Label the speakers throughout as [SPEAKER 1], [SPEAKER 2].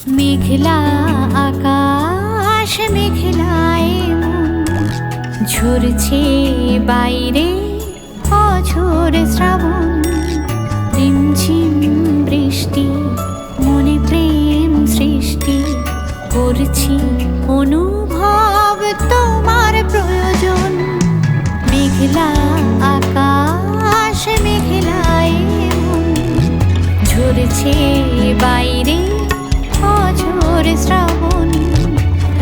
[SPEAKER 1] মেঘলা আকাশ মেঘলায় মন ঝরছে বাইরে অঝোর শ্রাবণ। রিমঝিম বৃষ্টি মনে প্রেম সৃষ্টি করছি অনুভব তোমার প্রয়োজন। মেঘলা আকাশ মেঘলায় মন ঝরছে বাইরে অঝোর শ্রাবণ।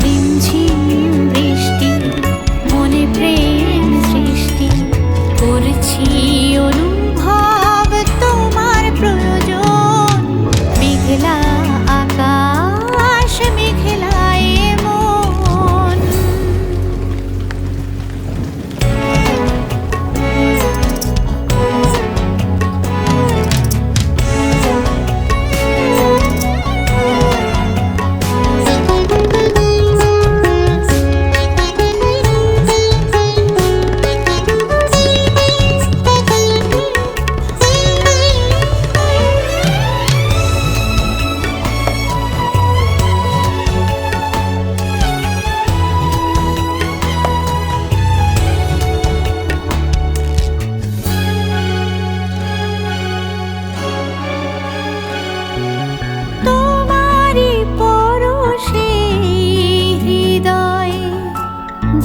[SPEAKER 1] রিমঝিম বৃষ্টি মনে প্রেম সৃষ্টি করছি অনুভব তোমার প্রয়োজন। মেঘলা আকাশ মেঘলায় মন।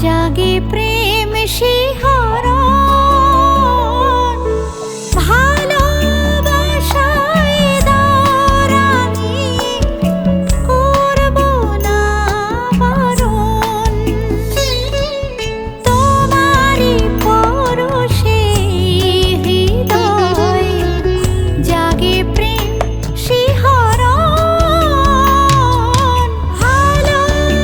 [SPEAKER 1] জাগে প্রেম শিহরণ ভালোবাসায় দাঁড়ানি করব না বারণ। তোমারই পরশে হৃদয় জাগে প্রেম শিহরণ ভালোবাসায়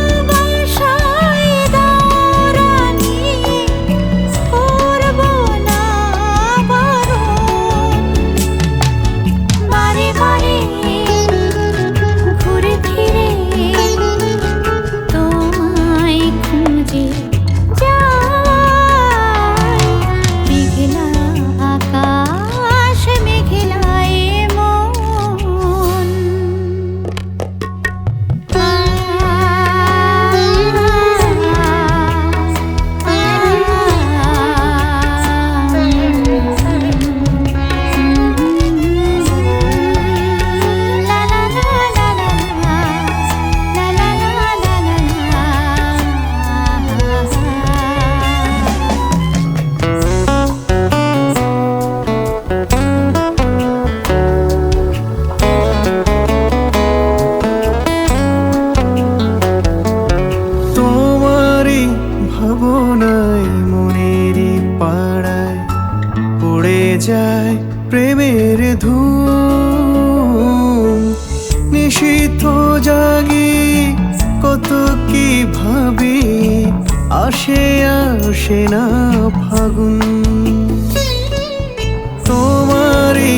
[SPEAKER 2] যায় প্রেমের ধূম। নিশীথ জাগি কত কি ভাবি আসে আসে না ফাগুন। তোমারই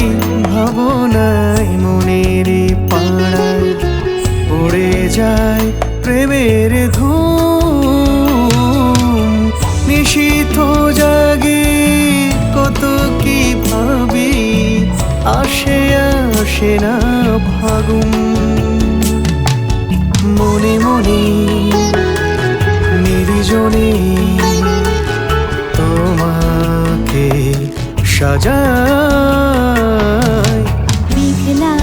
[SPEAKER 2] ভাবনায় মনেরই পাড়ায় পড়ে যায় প্রেমের ধূম। নিশীথ জাগি কত কি ভাবি আসে আসে না ফাগুন। মনে মনে নির্জনে তোমাকে সাজায়।
[SPEAKER 1] মেঘলা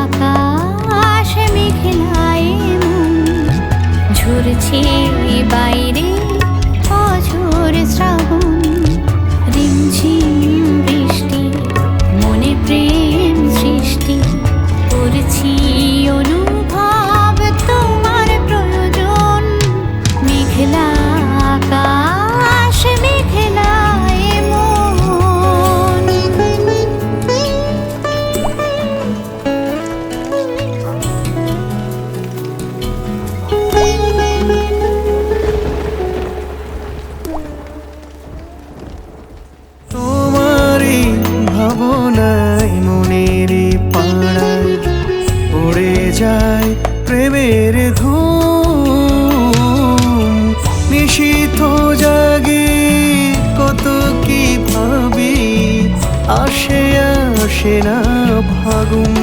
[SPEAKER 1] আকাশ মেঘলায় মন ঝরছে বাইরে অঝোর শ্রাবণ। রিমঝিম বৃষ্টি মনে প্রেম সৃষ্টি করছি অনুভব তোমার প্রয়োজন। মেঘলা আকাশ মেঘলায় মন।
[SPEAKER 2] তোমারই ভাবনায় মনেরই পাড়ায় পড়ে যায় প্রেমের ধূম। নিশীথ জাগি কত কি ভাবি আসে আসে না ফাগুন।